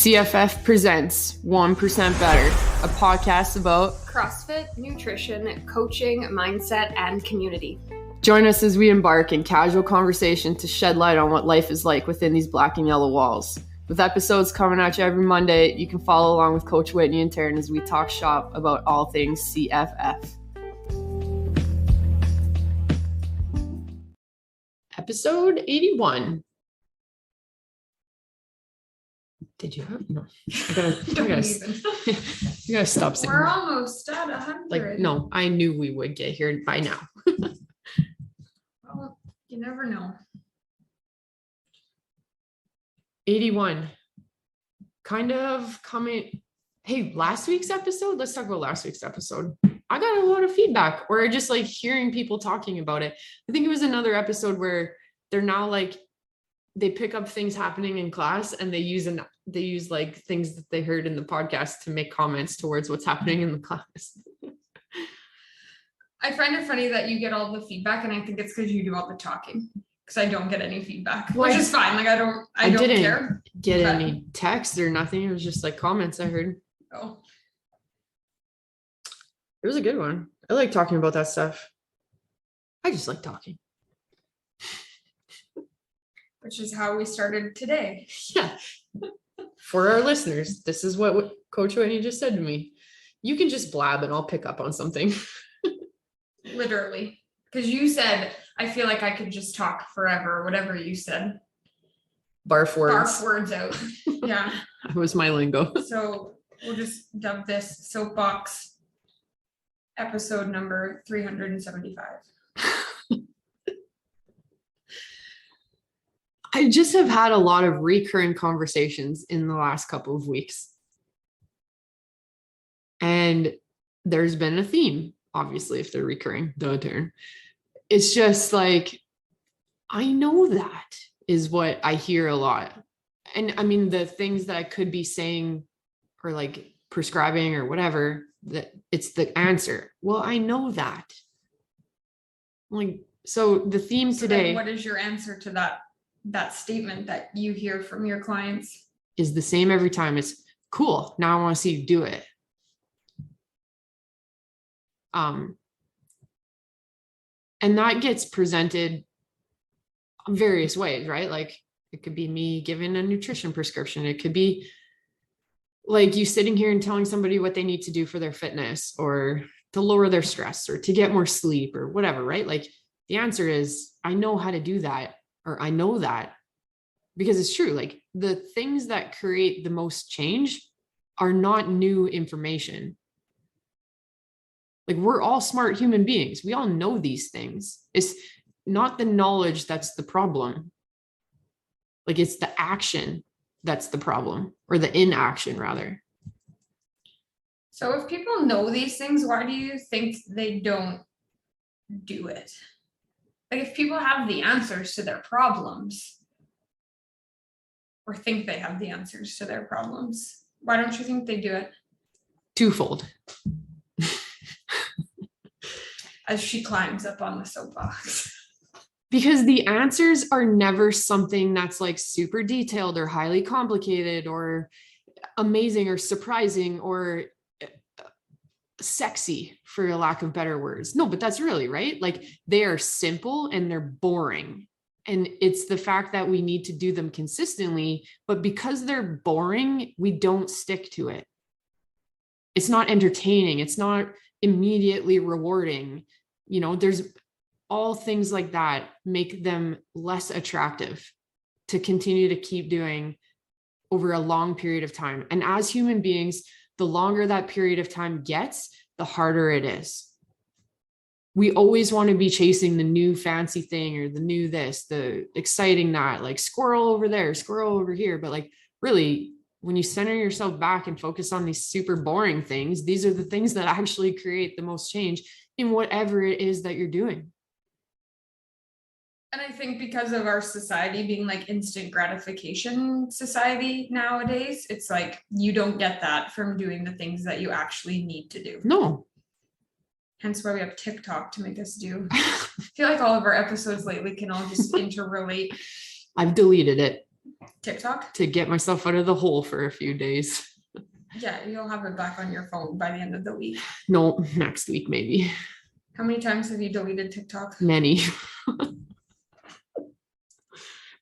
CFF presents 1% Better, a podcast about CrossFit, nutrition, coaching, mindset, and community. Join us as we embark in casual conversation to shed light on what life is like within these black and yellow walls. With episodes coming at you every Monday, you can follow along with Coach Whitney and Taryn as we talk shop about all things CFF. Episode 81. Did you have? No. I gotta stop saying We're that. almost at 100. Like, no, I knew we would get here by now. Well, you never know. 81. Kind of coming. Hey, last week's episode, let's talk about last week's episode. I got a lot of feedback or just like hearing people talking about it. I think it was another episode where they're now like, they pick up things happening in class and they use like things that they heard in the podcast to make comments towards what's happening in the class. I find it funny that you get all the feedback, and I think it's because you do all the talking. Because I don't get any feedback, which is fine. Like I don't care. Get any text or nothing. It was just like comments I heard. Oh, it was a good one. I like talking about that stuff. I just like talking. which is how we started today. Yeah. For our listeners, this is what Coach Whitney just said to me. You can just blab and I'll pick up on something. Literally. Because you said, I feel like I could just talk forever, whatever you said. Barf words. Barf words out. Yeah. That was my lingo. So we'll just dub this soapbox episode number 375. I just have had a lot of recurring conversations in the last couple of weeks. And there's been a theme, obviously, if they're recurring, it's just like, I know that is what I hear a lot. And I mean, the things that I could be saying or like prescribing or whatever, that it's the answer. Well, I know that. Like, so the theme today. What is your answer to that statement that you hear from your clients? Is the same every time. It's cool. Now I want to see you do it. And that gets presented various ways, right? Like it could be me giving a nutrition prescription. It could be like you sitting here and telling somebody what they need to do for their fitness or to lower their stress or to get more sleep or whatever, right? Like the answer is, I know how to do that. Or I know that because it's true. Like the things that create the most change are not new information. Like we're all smart human beings. We all know these things. It's not the knowledge that's the problem. Like it's the action that's the problem, or the inaction rather. So if people know these things, why do you think they don't do it? Like if people have the answers to their problems or think they have the answers to their problems, why don't you think they do it? Twofold. As she climbs up on the soapbox. Because the answers are never something that's like super detailed or highly complicated or amazing or surprising or sexy, for a lack of better words. No, but that's really right. Like they are simple and they're boring. And it's the fact that we need to do them consistently, but because they're boring, we don't stick to it. It's not entertaining. It's not immediately rewarding. You know, there's all things like that make them less attractive to continue to keep doing over a long period of time. And as human beings, the longer that period of time gets, the harder it is. We always want to be chasing the new fancy thing or the new this, the exciting that, like squirrel over there, squirrel over here. But like really, when you center yourself back and focus on these super boring things, these are the things that actually create the most change in whatever it is that you're doing. And I think because of our society being like instant gratification society nowadays, it's like you don't get that from doing the things that you actually need to do. No. Hence why we have TikTok to make us do. I feel like all of our episodes lately can all just interrelate. I've deleted it. TikTok? to get myself out of the hole for a few days. Yeah, you'll have it back on your phone by the end of the week. No, next week, maybe. How many times have you deleted TikTok? Many.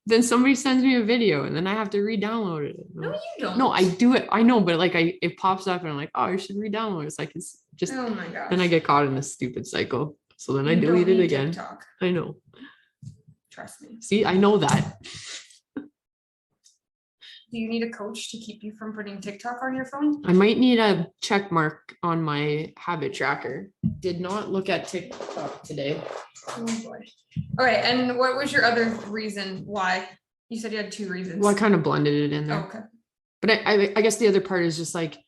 Then somebody sends me a video and then I have to re-download it. No, you don't. No, I do it. I know, but like it pops up and I'm like, oh, I should re-download it. It's like, it's just, Oh my gosh. then I get caught in this stupid cycle. So then I You don't delete it need again. TikTok. I know. Trust me. See, I know that. Do you need a coach to keep you from putting TikTok on your phone? I might need a check mark on my habit tracker. Did not look at TikTok today. Oh boy. Okay, and what was your other reason why? You said you had 2 reasons. Well, I kind of blended it in there. Oh, okay. But I guess the other part is just like,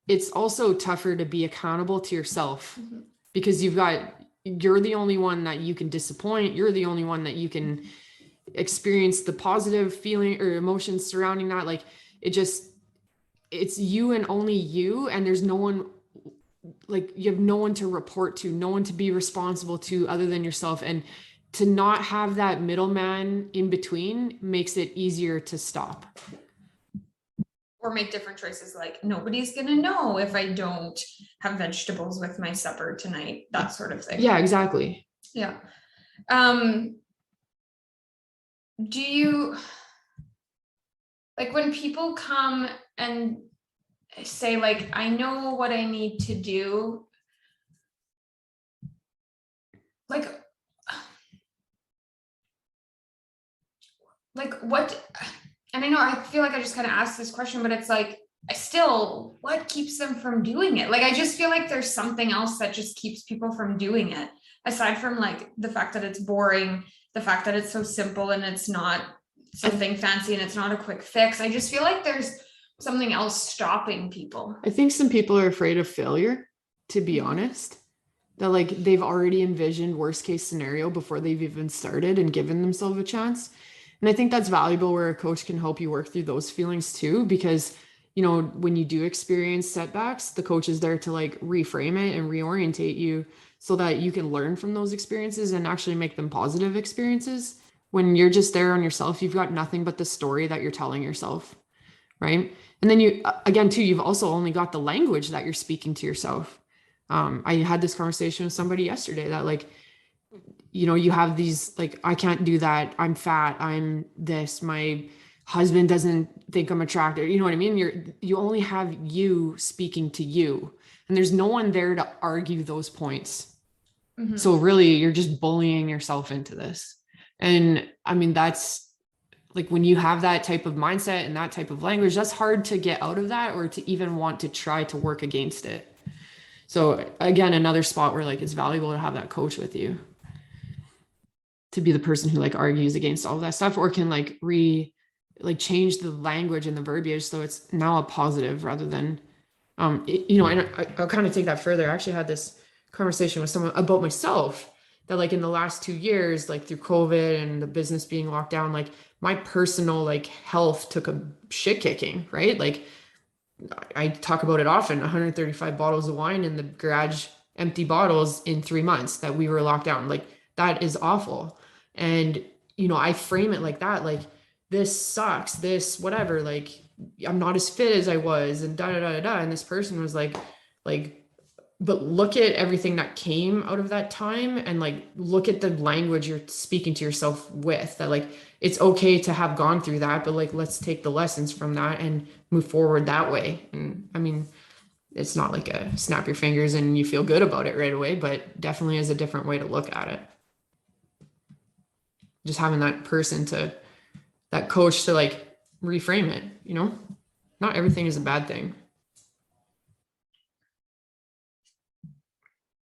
it's also tougher to be accountable to yourself because you're the only one that you can disappoint. You're the only one that you can experience the positive feeling or emotions surrounding that. Like it's you and only you, and there's no one, like you have no one to report to, no one to be responsible to other than yourself. And to not have that middleman in between makes it easier to stop. Or make different choices, like nobody's gonna know if I don't have vegetables with my supper tonight, that sort of thing. Yeah, exactly. Yeah. Do you, like when people come and say like, I know what I need to do, like what, and I know I feel like I just kind of asked this question, but it's like, what keeps them from doing it? Like, I just feel like there's something else that just keeps people from doing it, aside from like the fact that it's boring, the fact that it's so simple and it's not something fancy and it's not a quick fix. I just feel like there's something else stopping people. I think some people are afraid of failure, to be honest, that like they've already envisioned worst case scenario before they've even started and given themselves a chance. And I think that's valuable where a coach can help you work through those feelings too, because when you do experience setbacks, the coach is there to like reframe it and reorientate you so that you can learn from those experiences and actually make them positive experiences. When you're just there on yourself, you've got nothing but the story that you're telling yourself, right? And then you've also only got the language that you're speaking to yourself. I had this conversation with somebody yesterday that like, you have these like, I can't do that. I'm fat. I'm this. My husband doesn't think I'm attractive. You know what I mean? You only have you speaking to you, and there's no one there to argue those points. Mm-hmm. So really, you're just bullying yourself into this. And I mean, that's like when you have that type of mindset and that type of language, that's hard to get out of that or to even want to try to work against it. So again, another spot where like it's valuable to have that coach with you, to be the person who like argues against all of that stuff, or can like change the language and the verbiage so it's now a positive rather than and I'll kind of take that further. I actually had this conversation with someone about myself that like in the last 2 years, like through COVID and the business being locked down, like my personal like health took a shit kicking, right? Like I talk about it often, 135 bottles of wine in the garage, empty bottles in 3 months that we were locked down. Like that is awful. And, I frame it like that, like this sucks, this, whatever, like I'm not as fit as I was and da, da, da, da, da. And this person was like, but look at everything that came out of that time and like, look at the language you're speaking to yourself with, that like, it's okay to have gone through that, but like, let's take the lessons from that and move forward that way. And I mean, it's not like a snap your fingers and you feel good about it right away, but definitely is a different way to look at it. Just having that coach to like reframe it, not everything is a bad thing.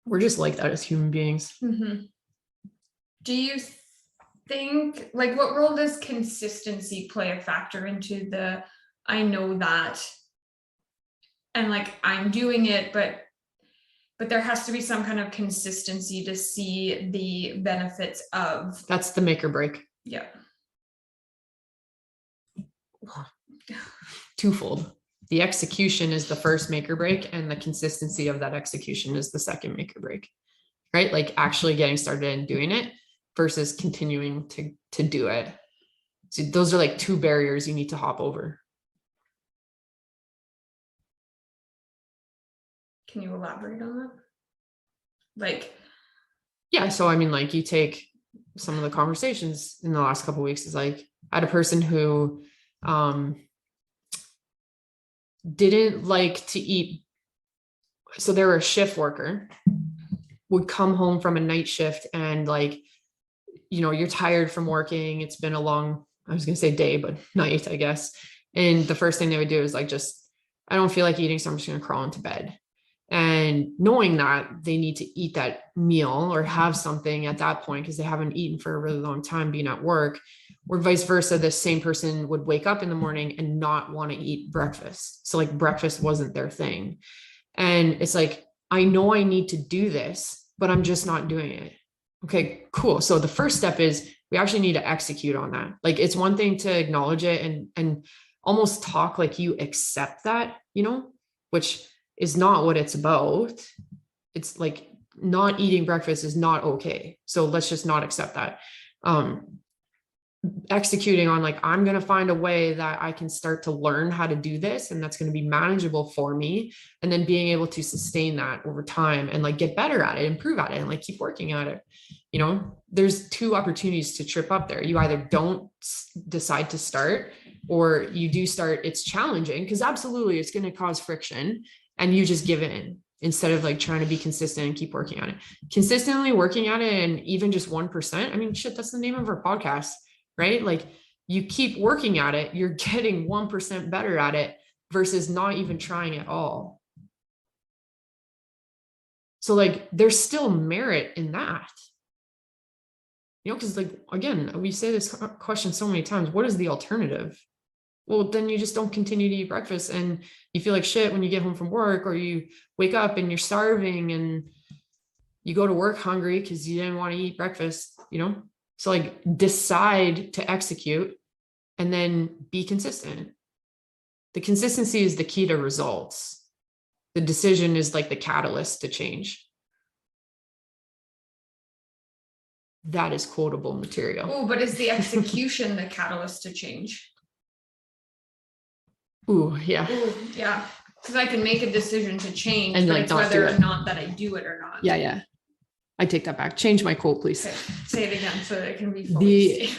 We're just like that as human beings. Mm-hmm. Do you think, like, what role does consistency play a factor into I know that, and like, I'm doing it, but there has to be some kind of consistency to see the benefits of. That's the make or break. Yeah. Twofold. The execution is the first make or break, and the consistency of that execution is the second make or break, right? Like actually getting started and doing it versus continuing to do it. So those are like two barriers you need to hop over. Can you elaborate on that? Like, yeah. So, I mean, like you take some of the conversations in the last couple of weeks is like, I had a person who, didn't like to eat. So they were a shift worker, would come home from a night shift and like, you're tired from working. It's been a long, I was going to say day, but night, I guess. And the first thing they would do is like, I don't feel like eating, so I'm just going to crawl into bed. And knowing that they need to eat that meal or have something at that point because they haven't eaten for a really long time being at work, or vice versa, the same person would wake up in the morning and not want to eat breakfast. So like breakfast wasn't their thing. And it's like, I know I need to do this, but I'm just not doing it. Okay, cool. So the first step is we actually need to execute on that. Like it's one thing to acknowledge it and almost talk like you accept that, which is not what it's about. It's like not eating breakfast is not okay. So let's just not accept that. Executing on like, I'm going to find a way that I can start to learn how to do this. And that's going to be manageable for me. And then being able to sustain that over time and like get better at it, improve at it, and like keep working at it. There's two opportunities to trip up there. You either don't decide to start, or you do start, it's challenging because absolutely it's going to cause friction and you just give in instead of like trying to be consistent and keep working on it. Consistently working at it, and even just 1%. I mean, shit, that's the name of our podcast, right? Like you keep working at it, you're getting 1% better at it versus not even trying at all. So like there's still merit in that, because like, again, we say this question so many times, what is the alternative? Well, then you just don't continue to eat breakfast and you feel like shit when you get home from work, or you wake up and you're starving and you go to work hungry because you didn't want to eat breakfast, So like decide to execute and then be consistent. The consistency is the key to results. The decision is like the catalyst to change. That is quotable material. Oh, but is the execution the catalyst to change? Ooh, yeah. Ooh, yeah. Because I can make a decision to change, and but like it's whether or not that I do it or not. Yeah. I take that back. Change my quote, please. Okay. Say it again so that it can be fully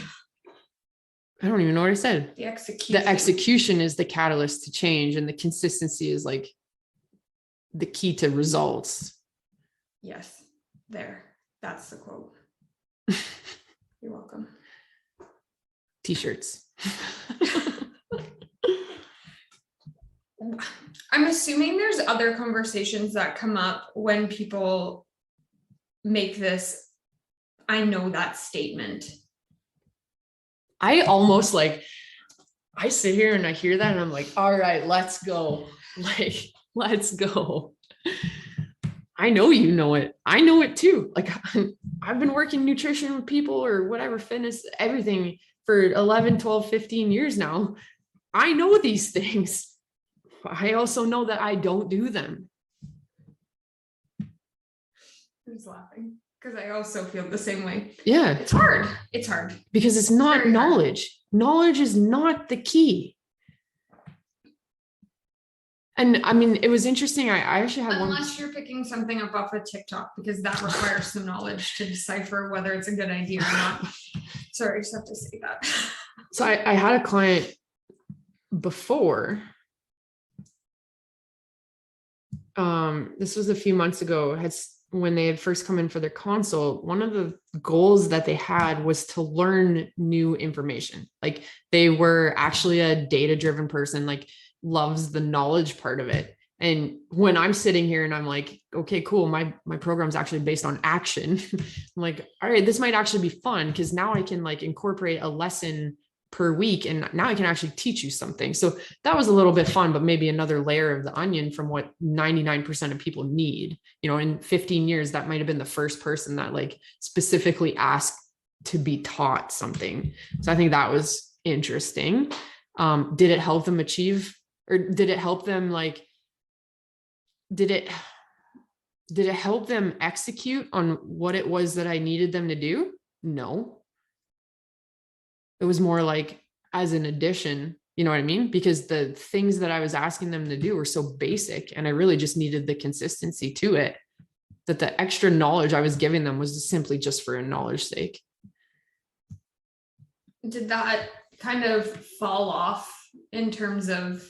I don't even know what I said. The execution. The execution is the catalyst to change, and the consistency is like the key to results. Yes, there. That's the quote. You're welcome. T-shirts. I'm assuming there's other conversations that come up when people make this, I know that statement. I almost like, I sit here and I hear that and I'm like, all right, let's go. Like, let's go. I know you know it. I know it too. Like I've been working nutrition with people or whatever, fitness, everything for 11, 12, 15 years now. I know these things. I also know that I don't do them. I'm just laughing because I also feel the same way. Yeah. It's hard. It's hard. Because it's not knowledge. Knowledge is not the key. And I mean, it was interesting. I actually had Unless you're picking something up off of TikTok, because that requires some knowledge to decipher whether it's a good idea or not. Sorry, I just have to say that. So I had a client before. This was a few months ago, when they had first come in for their consult. One of the goals that they had was to learn new information. Like they were actually a data-driven person, like loves the knowledge part of it. And when I'm sitting here and I'm like, okay, cool, my program's actually based on action. I'm like, all right, this might actually be fun because now I can like incorporate a lesson per week and now I can actually teach you something. So that was a little bit fun, but maybe another layer of the onion from what 99% of people need. In 15 years, that might've been the first person that like specifically asked to be taught something. So I think that was interesting. Did it help them achieve, or did it help them like, did it help them execute on what it was that I needed them to do? No. It was more like, as an addition. You know what I mean? Because the things that I was asking them to do were so basic, and I really just needed the consistency to it, that the extra knowledge I was giving them was simply just for a knowledge sake. Did that kind of fall off in terms of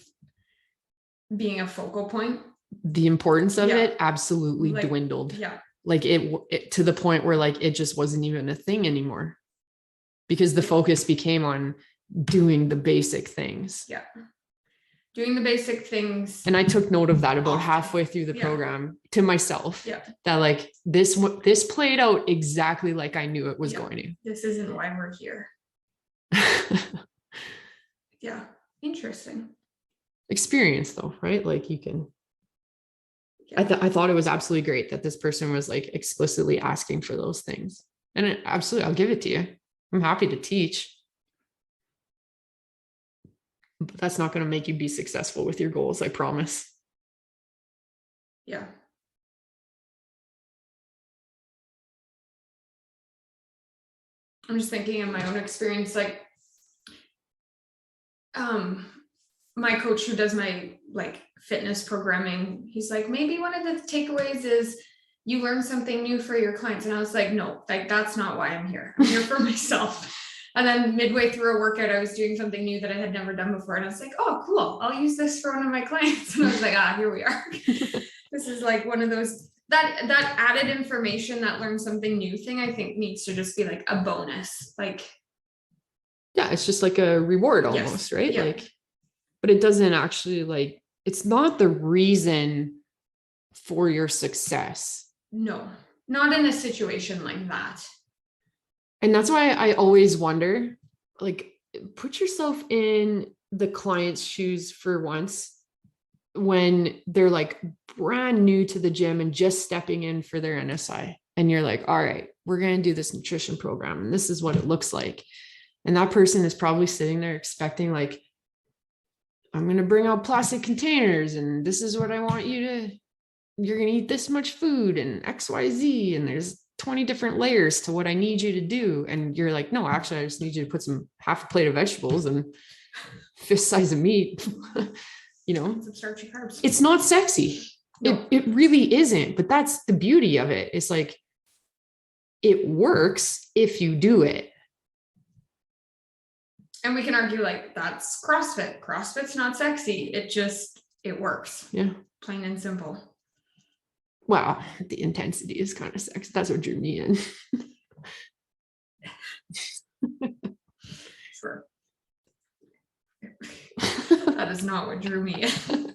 being a focal point? The importance of it absolutely dwindled. Yeah. Like it to the point where like it just wasn't even a thing anymore, because the focus became on doing the basic things. Yeah. Doing the basic things. And I took note of that about halfway through the program to myself. Yeah. That like this played out exactly like I knew it was going to. This isn't why we're here. Yeah. Interesting. Experience though, right? Like you can. I thought it was absolutely great that this person was like explicitly asking for those things. And absolutely, I'll give it to you. I'm happy to teach. But that's not going to make you be successful with your goals, I promise. Yeah. I'm just thinking of my own experience, like my coach who does my like fitness programming, he's like, maybe one of the takeaways is you learn something new for your clients. And I was like, no, like that's not why I'm here. I'm here for myself. And then midway through a workout, I was doing something new that I had never done before. And I was like, oh, cool. I'll use this for one of my clients. And I was like, here we are. This is like one of those, that added information, that learn something new thing, I think needs to just be like a bonus. Like, yeah, it's just like a reward almost, right? Yeah. Like, but it doesn't actually like, it's not the reason for your success. No, not in a situation like that. And that's why I always wonder, like, put yourself in the client's shoes for once when they're like brand new to the gym and just stepping in for their NSI. And you're like, all right, we're going to do this nutrition program. And this is what it looks like. And that person is probably sitting there expecting like, I'm going to bring out plastic containers and this is what I want you to, you're going to eat this much food and XYZ. And there's 20 different layers to what I need you to do. And you're like, no, actually, I just need you to put half a plate of vegetables and fist size of meat, you know, some starchy carbs. It's not sexy. No. It really isn't, but that's the beauty of it. It's like, it works if you do it. And we can argue like that's CrossFit. CrossFit's not sexy. It works. Yeah. Plain and simple. Wow, the intensity is kind of sexy. That's what drew me in. Sure. That is not what drew me in.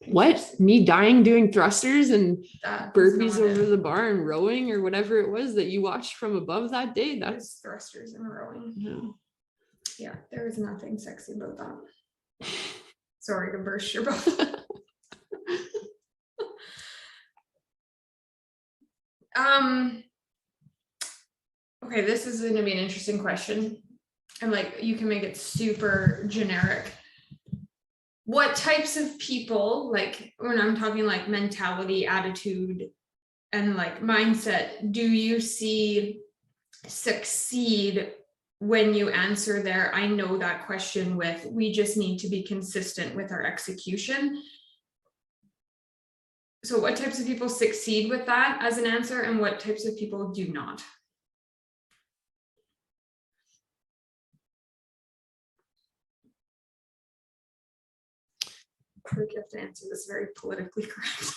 What? Me dying doing thrusters and burpees over the bar and rowing or whatever it was that you watched from above that day? That's thrusters and rowing. Yeah. Yeah, there is nothing sexy about that. Sorry to burst your bubble. Okay, this is going to be an interesting question. And like, you can make it super generic. What types of people, like when I'm talking like mentality, attitude, and like mindset, do you see succeed when you answer there? I know that question with, we just need to be consistent with our execution. So what types of people succeed with that as an answer, and what types of people do not? I think you have to answer this very politically correct.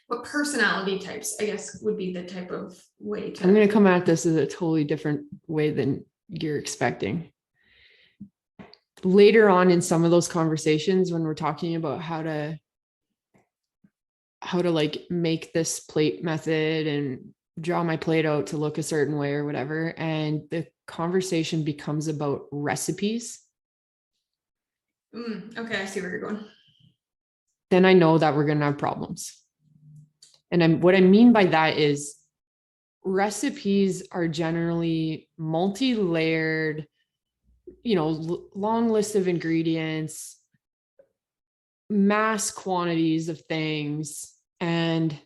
What personality types, I guess, would be the type of way to... I'm going to come at this as a totally different way than you're expecting. Later on in some of those conversations, when we're talking about how to like make this plate method and draw my plate out to look a certain way or whatever, and the conversation becomes about recipes. Okay, I see where you're going. Then I know that we're going to have problems. And what I mean by that is recipes are generally multi-layered, you know, long list of ingredients, mass quantities of things. And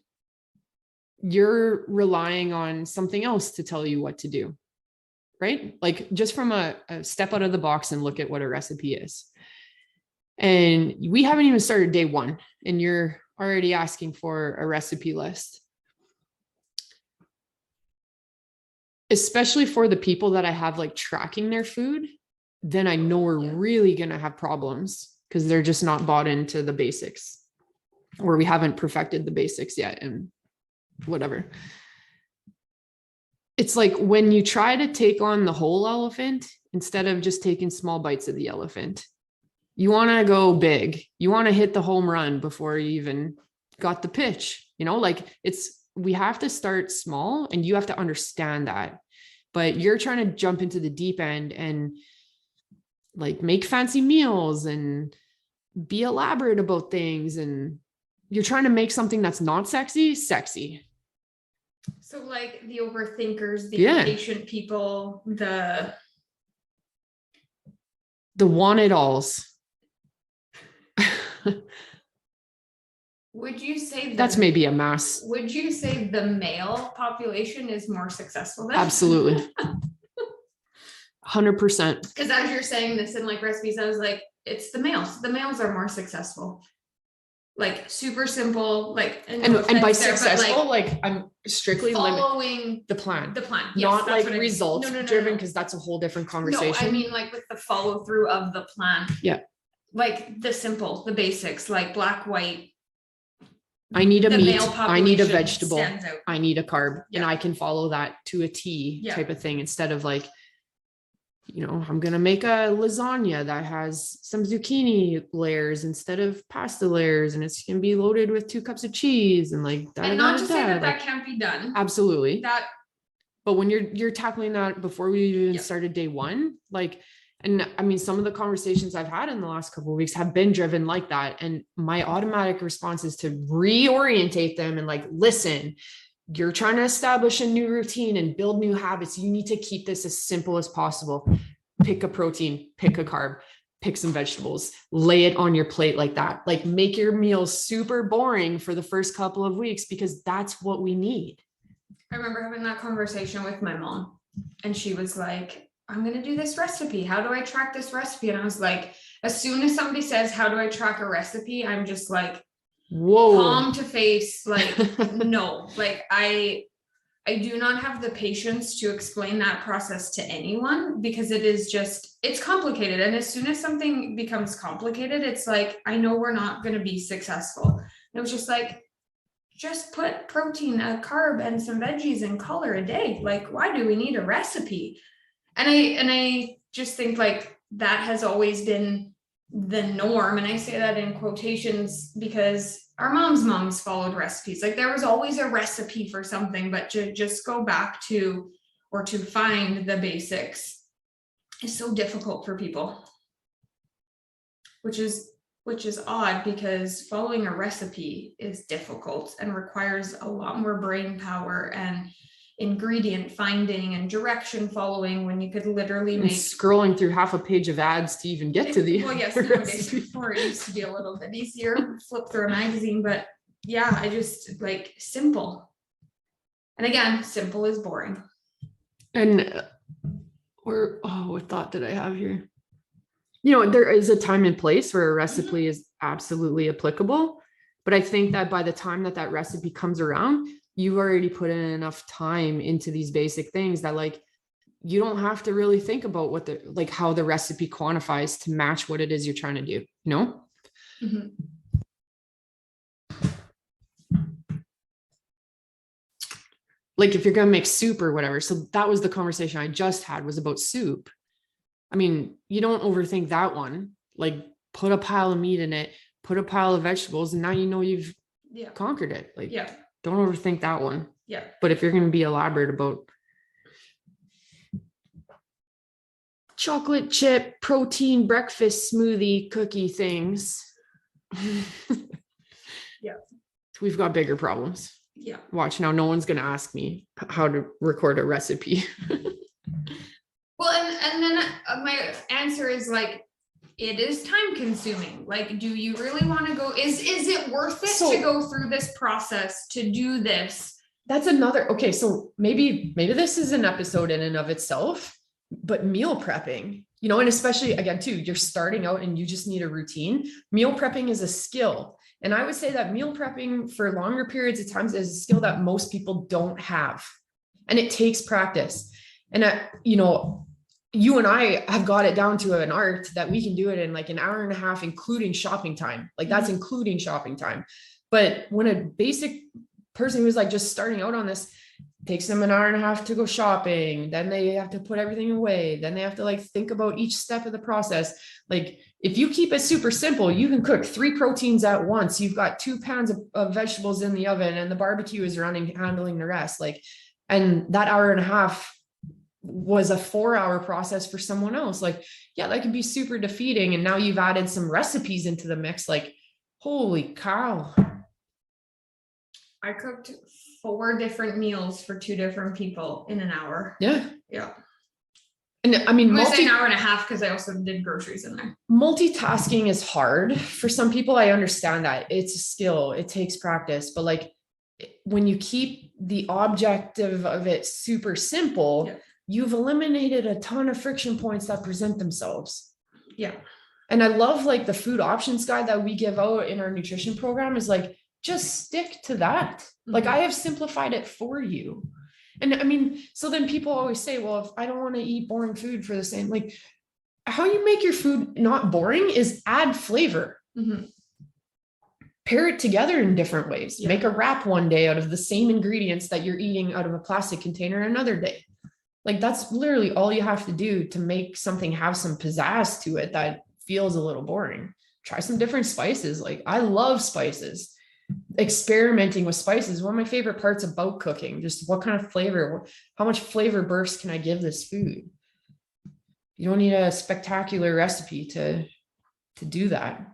you're relying on something else to tell you what to do, right? Like just from a step out of the box and look at what a recipe is. And we haven't even started day one, and you're already asking for a recipe list. Especially for the people that I have like tracking their food, then I know we're really going to have problems because they're just not bought into the basics, or we haven't perfected the basics yet and whatever. It's like when you try to take on the whole elephant instead of just taking small bites of the elephant. You want to go big. You want to hit the home run before you even got the pitch. Like we have to start small, and you have to understand that. But you're trying to jump into the deep end and like make fancy meals and be elaborate about things. And you're trying to make something that's not sexy. So like the overthinkers, the impatient people, the want-it-alls. Would you say that's maybe a mass? Would you say the male population is more successful than? Absolutely. 100%. Because as you're saying this in like recipes, I was like, it's the males. The males are more successful. Like super simple, like and by successful, like I'm strictly following the plan. Yes, not like results driven, because that's a whole different conversation. No, I mean like with the follow through of the plan. Yeah. Like the simple, the basics, like black, white. I need a meat, I need a vegetable, I need a carb, and I can follow that to a T type of thing, instead of like, I'm going to make a lasagna that has some zucchini layers instead of pasta layers, and it's going to be loaded with 2 cups of cheese and like that. And not to say that can't be done. Absolutely. But when you're tackling that before we even started day one, like, and I mean, some of the conversations I've had in the last couple of weeks have been driven like that. And my automatic response is to reorientate them and like, listen, you're trying to establish a new routine and build new habits. You need to keep this as simple as possible. Pick a protein, pick a carb, pick some vegetables, lay it on your plate like that. Like make your meals super boring for the first couple of weeks, because that's what we need. I remember having that conversation with my mom, and she was like, I'm going to do this recipe. How do I track this recipe? And I was like, as soon as somebody says, how do I track a recipe? I'm just like, whoa, palm to face. Like, no, like I do not have the patience to explain that process to anyone, because it's complicated. And as soon as something becomes complicated, it's like, I know we're not going to be successful. And it was just like, just put protein, a carb, and some veggies and color a day. Like, why do we need a recipe? And I just think like that has always been the norm. And I say that in quotations because our moms followed recipes. Like there was always a recipe for something, but to just go back to, or to find the basics is so difficult for people, which is odd, because following a recipe is difficult and requires a lot more brain power and ingredient finding and direction following, when you could literally make scrolling through half a page of ads to even get to the nowadays, before it used to be a little bit easier, flip through a magazine. But yeah, I just like simple, and again, simple is boring. And what thought did I have here? There is a time and place where a recipe is absolutely applicable, but I think that by the time that recipe comes around, you've already put in enough time into these basic things that like, you don't have to really think about how the recipe quantifies to match what it is you're trying to do, Mm-hmm. Like if you're going to make soup or whatever. So that was the conversation I just had, was about soup. I mean, you don't overthink that one. Like put a pile of meat in it, put a pile of vegetables, and now you've conquered it. Like, don't overthink that one. Yeah. But if you're going to be elaborate about chocolate chip, protein, breakfast smoothie, cookie things. We've got bigger problems. Yeah. Watch now. No one's going to ask me how to record a recipe. Well, and then my answer is like, it is time consuming. Like, do you really want to go? Is it worth it to go through this process, to do this? That's another, okay, so maybe this is an episode in and of itself, but meal prepping, and especially again too, you're starting out and you just need a routine. Meal prepping is a skill. And I would say that meal prepping for longer periods of times is a skill that most people don't have. And it takes practice. And you and I have got it down to an art that we can do it in like an hour and a half, including shopping time. Like that's including shopping time. But when a basic person who's like just starting out on this, takes them an hour and a half to go shopping, then they have to put everything away, then they have to like think about each step of the process. Like if you keep it super simple, you can cook 3 proteins at once. You've got 2 pounds of vegetables in the oven and the barbecue is running, handling the rest. Like, and that hour and a half was a 4-hour process for someone else. Like, yeah, that can be super defeating. And now you've added some recipes into the mix. Like, holy cow. I cooked 4 different meals for 2 different people in an hour. Yeah. Yeah. And I mean, I'm gonna say an hour and a half because I also did groceries in there. Multitasking is hard for some people. I understand that it's a skill, it takes practice, but like when you keep the objective of it super simple, you've eliminated a ton of friction points that present themselves. Yeah. And I love like the food options guide that we give out in our nutrition program is like, just stick to that. Like I have simplified it for you. And I mean, so then people always say, well, if I don't want to eat boring food for the same, like how you make your food not boring is add flavor. Pair it together in different ways. Make a wrap one day out of the same ingredients that you're eating out of a plastic container another day. Like that's literally all you have to do to make something have some pizzazz to it that feels a little boring. Try some different spices. Like I love spices. Experimenting with spices, one of my favorite parts about cooking. Just what kind of flavor, how much flavor burst can I give this food? You don't need a spectacular recipe to do that.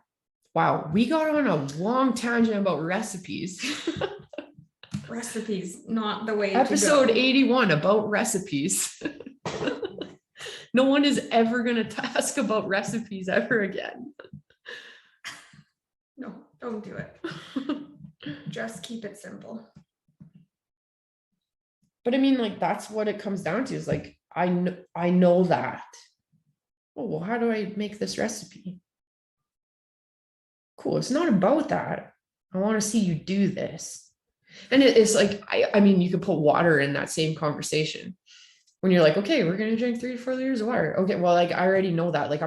Wow, we got on a long tangent about recipes. Recipes, not the way Episode 81 about recipes. No one is ever going to ask about recipes ever again. No, don't do it. Just keep it simple. But I mean, like, that's what it comes down to is like, I know that. Oh, well, how do I make this recipe? Cool. It's not about that. I want to see you do this. And it's like, I mean, you could put water in that same conversation when you're like, okay, we're going to drink 3 to 4 liters of water. Okay. Well, like, I already know that. Like,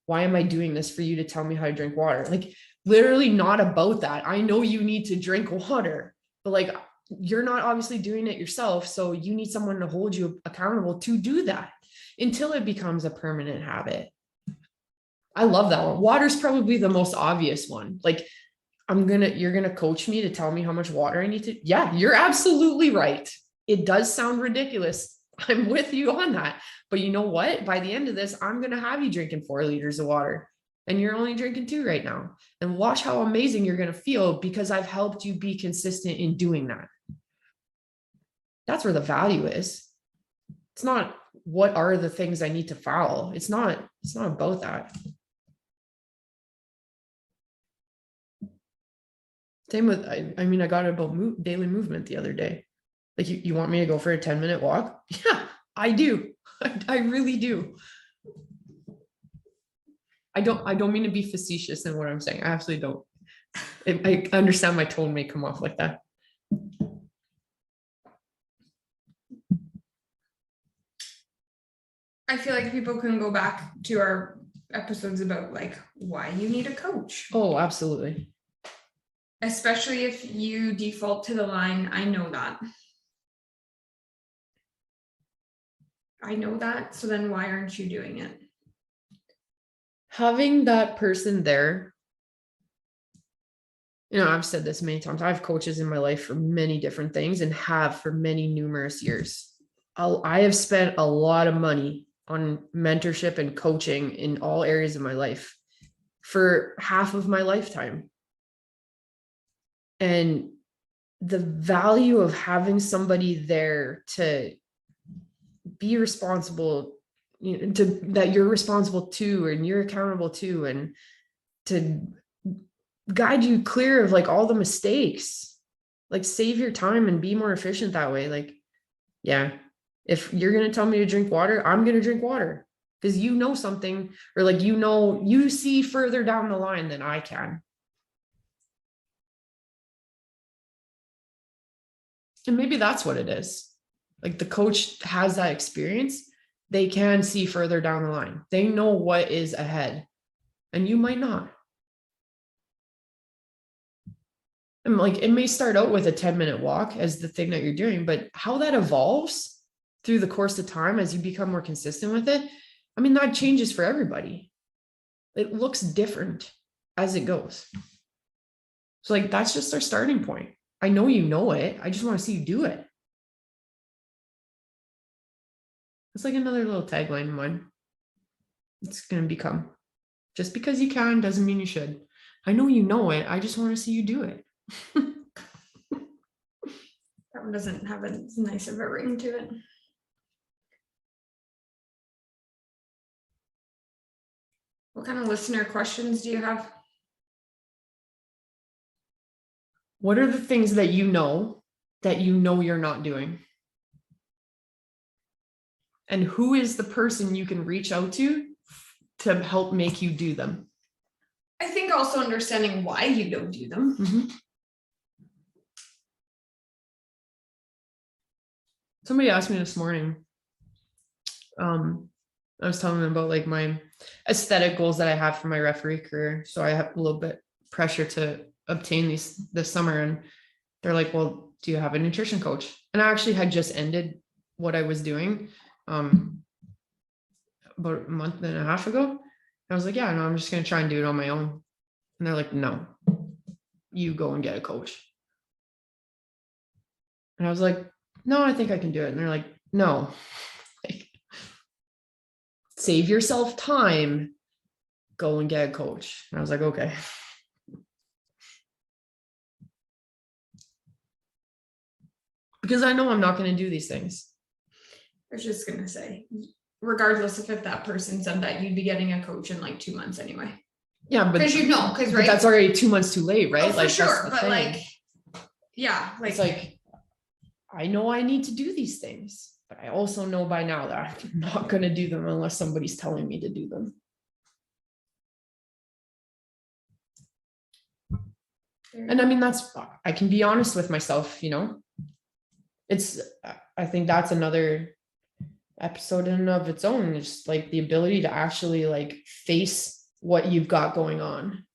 why am I doing this for you to tell me how to drink water? Like, literally not about that. I know you need to drink water, but like, you're not obviously doing it yourself. So you need someone to hold you accountable to do that until it becomes a permanent habit. I love that one. Water's probably the most obvious one. Like, you're going to coach me to tell me how much water I need to. Yeah, you're absolutely right. It does sound ridiculous. I'm with you on that. But you know what? By the end of this, I'm going to have you drinking 4 liters of water and you're only drinking 2 right now. And watch how amazing you're going to feel because I've helped you be consistent in doing that. That's where the value is. It's not what are the things I need to follow. It's not about that. Same with, I mean, I got it about daily movement the other day. Like you want me to go for a 10-minute walk? Yeah, I do. I really do. I don't mean to be facetious in what I'm saying. I absolutely don't. I understand my tone may come off like that. I feel like people can go back to our episodes about like why you need a coach. Oh, absolutely. Especially if you default to the line, I know that. I know that. So then why aren't you doing it? Having that person there, I've said this many times. I have coaches in my life for many different things and have for many numerous years. I have spent a lot of money on mentorship and coaching in all areas of my life for half of my lifetime. And the value of having somebody there to be responsible, that you're responsible to, and you're accountable to, and to guide you clear of like all the mistakes Like save your time and be more efficient that way. Like, yeah, if you're going to tell me to drink water, I'm going to drink water because you know something, or like, you know, you see further down the line than I can. And maybe that's what it is. Like the coach has that experience. They can see further down the line. They know what is ahead, and you might not. And like, it may start out with a 10-minute walk as the thing that you're doing, but how that evolves through the course of time as you become more consistent with it, I mean, that changes for everybody. It looks different as it goes. So like, that's just our starting point. I know you know it. I just want to see you do it. It's like another little tagline of mine. It's going to become, just because you can doesn't mean you should. I know you know it. I just want to see you do it. That one doesn't have as nice of a ring to it. What kind of listener questions do you have? What are the things that you know you're not doing? And who is the person you can reach out to help make you do them? I think also understanding why you don't do them. Mm-hmm. Somebody asked me this morning. I was telling them about like my aesthetic goals that I have for my referee career. So I have a little bit pressure to obtain these this summer. And they're like, well, do you have a nutrition coach? And I actually had just ended what I was doing about a month and a half ago. I was like, yeah, no, I'm just going to try and do it on my own. And they're like, no, you go and get a coach. And I was like, no, I think I can do it. And they're like, no, like, save yourself time, go and get a coach. And I was like, okay. Because I know I'm not going to do these things. I was just going to say, regardless if that person said that, you'd be getting a coach in like 2 months anyway. Yeah, but because you know, because right, that's already 2 months too late, right? Oh, for like sure, but thing. like, yeah, like it's like, I know I need to do these things, but I also know by now that I'm not going to do them unless somebody's telling me to do them. And I mean, I can be honest with myself, you know. I think that's another episode in and of its own. It's like the ability to actually like face what you've got going on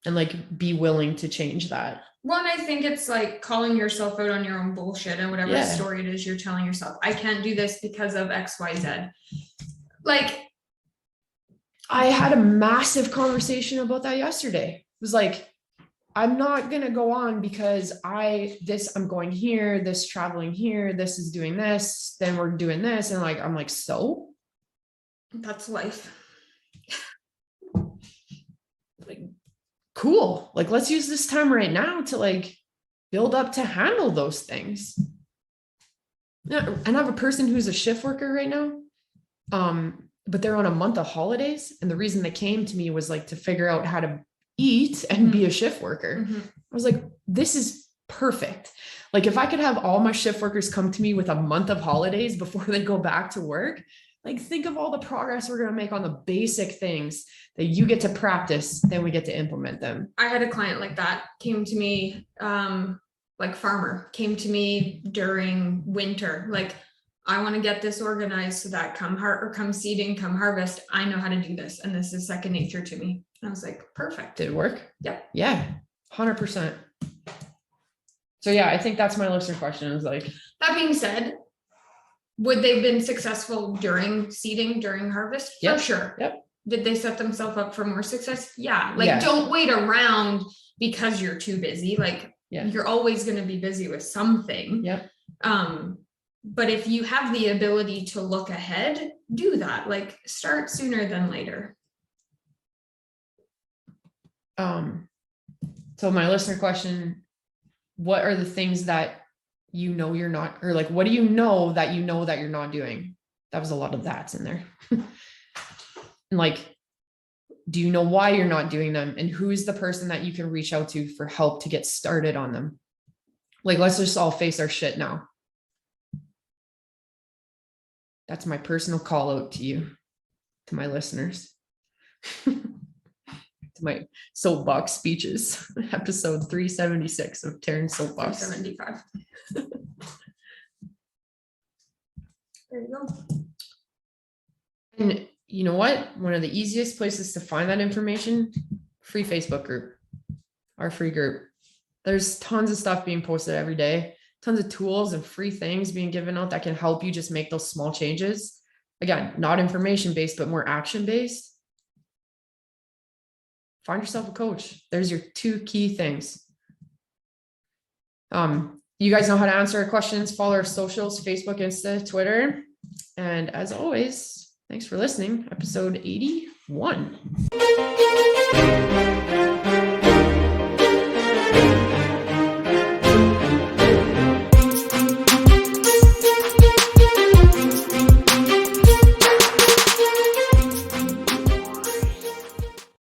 and like be willing to change that. One, I think it's like calling yourself out on your own bullshit and whatever story it is you're telling yourself. I can't do this because of XYZ. Like, I had a massive conversation about that yesterday. It was like, I'm not going to go on because I'm going here, this traveling here, this is doing this, then we're doing this. And like, I'm like, so that's life. Like, cool. Like, let's use this time right now to like build up to handle those things. Yeah, and I have a person who's a shift worker right now. But they're on a month of holidays. And the reason they came to me was like to figure out how to eat and be a shift worker. I was like, this is perfect. Like if I could have all my shift workers come to me with a month of holidays before they go back to work, like think of all the progress we're going to make on the basic things that you get to practice, then we get to implement them. I had a client like that came to me, like farmer came to me during winter. Like, I want to get this organized so that come seeding, come harvest, I know how to do this. And this is second nature to me. And I was like, perfect. Did it work? Yep. Yeah. 100%. So yeah, I think that's my listener question is like, that being said, would they have been successful during seeding, during harvest? Yep. For sure. Yep. Did they set themselves up for more success? Yeah. Like, don't wait around because you're too busy. Like, you're always going to be busy with something. Yep. But if you have the ability to look ahead, do that. Like, start sooner than later. So my listener question, what are the things that you know you're not, or like, what do you know that you're not doing? That was a lot of that's in there. And like, do you know why you're not doing them? And who is the person that you can reach out to for help to get started on them? Like, let's just all face our shit now. That's my personal call out to you, to my listeners, to my soapbox speeches, episode 376 of Taryn's Soapbox. 75. There you go. And you know what? One of the easiest places to find that information, free Facebook group, our free group. There's tons of stuff being posted every day, tons of tools and free things being given out that can help you just make those small changes. Again, not information-based, but more action-based. Find yourself a coach. There's your 2 key things. You guys know how to answer our questions. Follow our socials, Facebook, Insta, Twitter. And as always, thanks for listening. Episode 81.